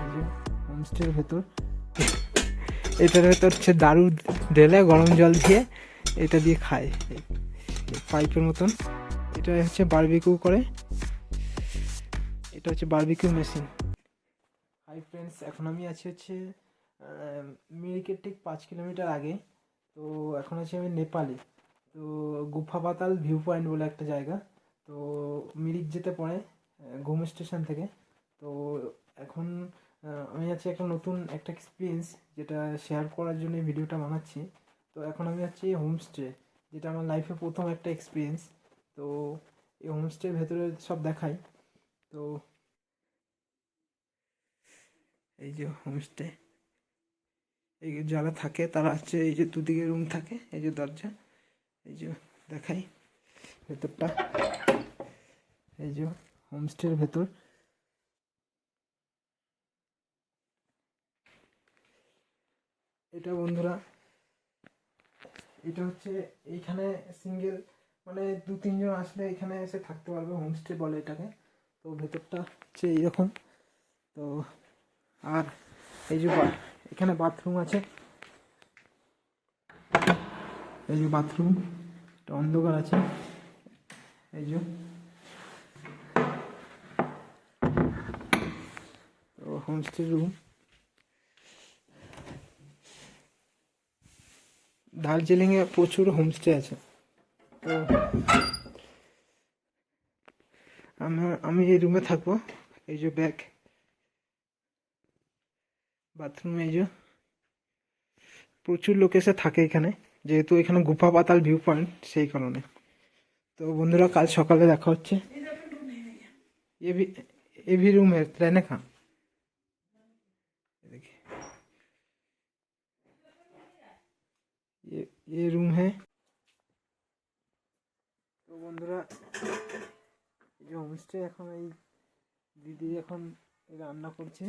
এই যে হোমস্টের ভেতর, এটার ভেতর হচ্ছে দারু ঢেলে গরম জল দিয়ে এটা দিয়ে খায় পাইপের মতন। এটা হচ্ছে বারবিকিউ করে, এটা হচ্ছে বারবিকিউ মেশিন। হাই ফ্রেন্ডস, এখন আমি আছি হচ্ছে মিরিকের ঠিক 5 কিলোমিটার আগে। তো এখন আছি আমি নেপালে। তো গুফা পাতাল ভিউ পয়েন্ট বলে একটা জায়গা, তো মিরিক যেতে পড়ে ঘুম স্টেশন থেকে। তো এখন আমি আছি একটা নতুন একটা এক্সপিরিয়েন্স, যেটা শেয়ার করার জন্য ভিডিওটা বানাচ্ছি। তো এখন আমি আছি হোমস্টে, যেটা আমার লাইফে প্রথম একটা এক্সপিরিয়েন্স। তো এই হোমস্টের ভেতরে সব দেখাই। তো এই যে হোমস্টে, এই যারা থাকে তারা হচ্ছে এই যে দুদিকে রুম থাকে, এই যে দরজা, এই যে দেখাই ভেতরটা, এই যে হোমস্টের ভেতর। এটা বন্ধুরা, এটা হচ্ছে এইখানে সিঙ্গেল মানে 2-3 জন আসলে এখানে এসে থাকতে পারবে, হোমস্টে বলে এটাকে। তো ভেতরটা হচ্ছে এইরকম। তো আর এই যে এখানে বাথরুম আছে, এই যে বাথরুম, এটা অন্ধকার আছে, এই যে। তো হোমস্টে রুম, দার্জিলিংয়ে প্রচুর হোমস্টে আছে। তো আমি এই রুমে থাকবো। এই যে ব্যাগ, বাথরুম, এই যে প্রচুর লোক এসে থাকে এখানে, যেহেতু এখানে গুফা পাতাল ভিউ পয়েন্ট, সেই কারণে। তো বন্ধুরা, কাল সকালে দেখা হচ্ছে। ये भी रूम है रहने का, देखिए ये रूम है। তো বন্ধুরা, এই যে হোমস্টে, এখন এই দিদি এখন রান্না করছে,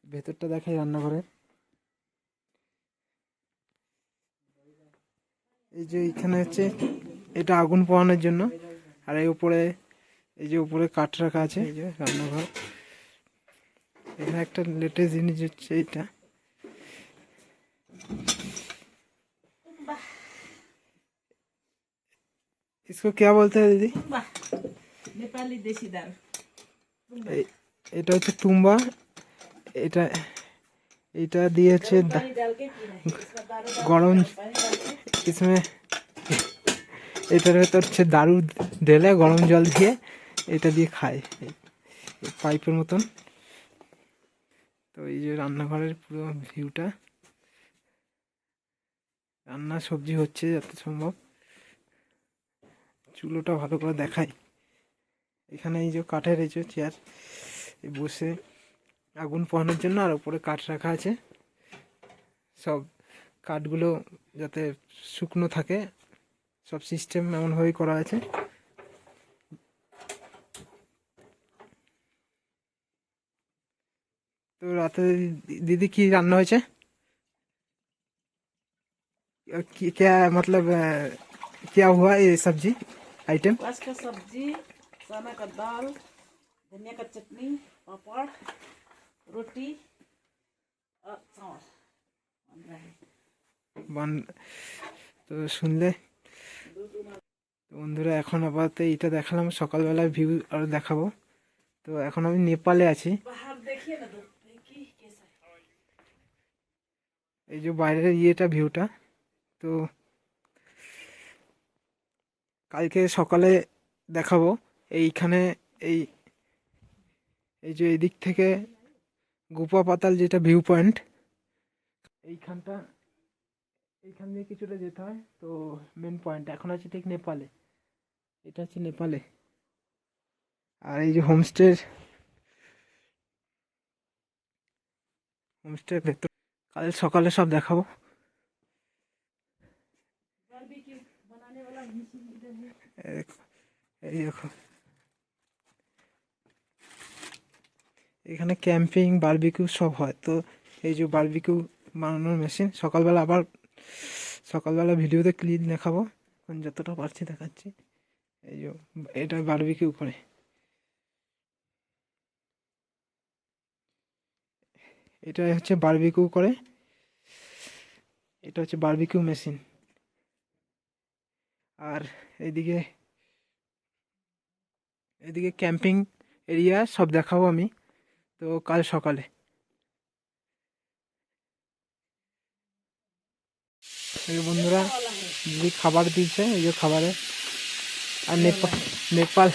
ভেতরটা দেখাই রান্নাঘরের। এই যে এখানে হচ্ছে এটা আগুন পোহানোর জন্য, আর এই উপরে, এই যে উপরে কাঠ রাখা আছে, এই যে রান্নাঘর। এখানে একটা লেটেস্ট জিনিস হচ্ছে এটা, इसको क्या बोलते हैं दीदी? नेपाली देसी दाल। এটা হচ্ছে টুম্বা। এটা এটা দিয়ে হচ্ছে पानी डाल के पीना है, इसमें दारू डाल গরম, के पानी डाल के। इसमें এটার ভেতর হচ্ছে দারু ঢেলে গরম জল দিয়ে এটা দিয়ে খায় পাইপের মতন। তো এই যে রান্নাঘরের পুরো ভিউটা, রান্না সবজি হচ্ছে যত সম্ভব, চুলোটা ভালো করে দেখাই। এখানে এই যে কাঠের এই যে চেয়ার, এই বসে আগুন পোহানোর জন্য, আর উপরে কাঠ রাখা আছে, সব কাঠগুলো যাতে শুকনো থাকে, সব সিস্টেম এমনভাবেই করা আছে। তো রাতে दीदी की রান্না হয়েছে? क्या मतलब क्या हुआ ये सब्जी आइटम? प्याज का सब्जी, चना का दाल, धनिया का चटनी, पापड़, रोटी और चावल बन रहा है। বান তো শুনলে তো বন্ধুরা, এখন আপাতত এইটা দেখালাম, সকালবেলার ভিউ আর দেখাবো। তো এখন আমি নেপালে আছি। बाहर देखिए ना धूप की कैसा है। এই যে বাইরের ইয়েটা ভিউটা। তো কালকে সকালে দেখাবো এইখানে, এই এই যে এই দিক থেকে গুপা পাতাল যেটা ভিউ পয়েন্ট, এইখানটা, এইখান দিয়ে কিছুটা যেতে হয়। তো মেন পয়েন্ট এখন আছে ঠিক নেপালে, এটা হচ্ছে নেপালে। আর এই যে হোমস্টের, হোমস্টের ভেতর কাল সকালে সব দেখাবো। बारबेक्यू बनाने वाला मशीन इधर है। এই দেখো, এই দেখো এখানে ক্যাম্পিং বারবিকিউ সব হয়। তো এই যে বারবিকিউ বানানোর মেশিন, সকালবেলা আবার সকালবেলা ভিডিওতে ক্লিন দেখাবো, এখন যতটা পারছি দেখাচ্ছি। এই যে এটা বারবিকিউ করে। এটা হচ্ছে বারবিকিউ করে, এটা হচ্ছে বারবিকিউ মেশিন। আর এইদিকে এদিকে ক্যাম্পিং এরিয়া সব দেখাবো আমি তো কাল সকালে। এই বন্ধুরা দিদি খাবার দিচ্ছে, এই যে খাবারে। আর নেপাল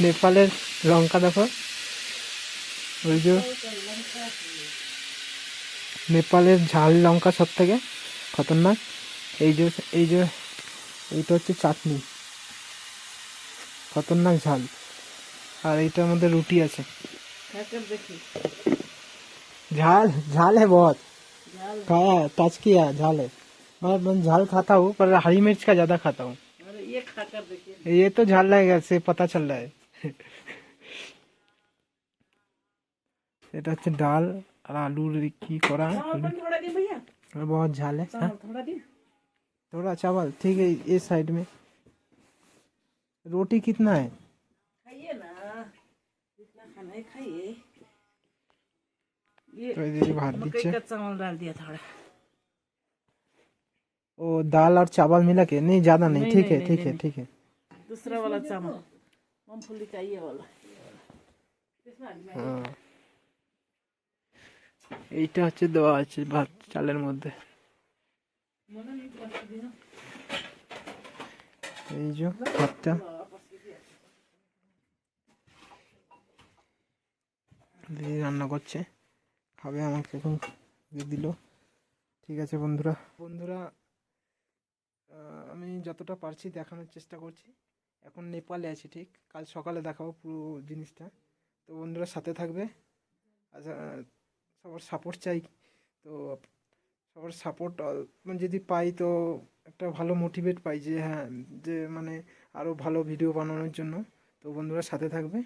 নেপালের লঙ্কা দেখো, ওই যে নেপালের ঝাল লঙ্কা সব থেকে খতরনাক। এই যে এই যে এইটা হচ্ছে চাটনি, খতরনাক ঝাল। আর এইটার মধ্যে রুটি আছে। खाकर देखिए झाल झाल है बहुत, झाल। खाया टच किया झाल है। मैं झाल खाता हूँ पर हरी मिर्च का ज्यादा खाता हूँ। अरे ये खाकर देखिए। ये तो झाल लगेगा से पता चल रहा है। এটা হচ্ছে ডাল আর আলুর কি করা, चावल पण थोड़ा दी भैया, और बहुत झाल है। हाँ? चावल थोड़ा दी। थोड़ा चावल ठीक है, ये साइड में। रोटी कितना है? खाइए ना, जितना खाना है खाइए। ये तो ये भात मकई दीजिए। का चावल डाल दिया थोड़ा। ओ दाल और चावल मिला के नहीं, ज्यादा नहीं, नहीं, ठीक है नहीं, ठीक नहीं, है नहीं। ठीक है। दूसरा वाला चावल मूंगफली का ये वाला। হ্যাঁ, এইটা হচ্ছে দেওয়া আছে ভাত চালের মধ্যে। এই যে ভাতটা দিদি রান্না করছে, খাবে, আমাকে এখন দিয়ে দিল। ঠিক আছে বন্ধুরা, বন্ধুরা আমি যতটা পারছি দেখানোর চেষ্টা করছি। এখন নেপালে আছি, ঠিক কাল সকালে দেখাবো পুরো জিনিসটা। তো বন্ধুরা সাথে থাকবে। আচ্ছা, সবার সাপোর্ট চাই, তো সবার সাপোর্ট মানে যদি পাই তো একটা ভালো মোটিভেট পাই যে হ্যাঁ, যে মানে আরও ভালো ভিডিও বানানোর জন্য। তো বন্ধুরা সাথে থাকবে।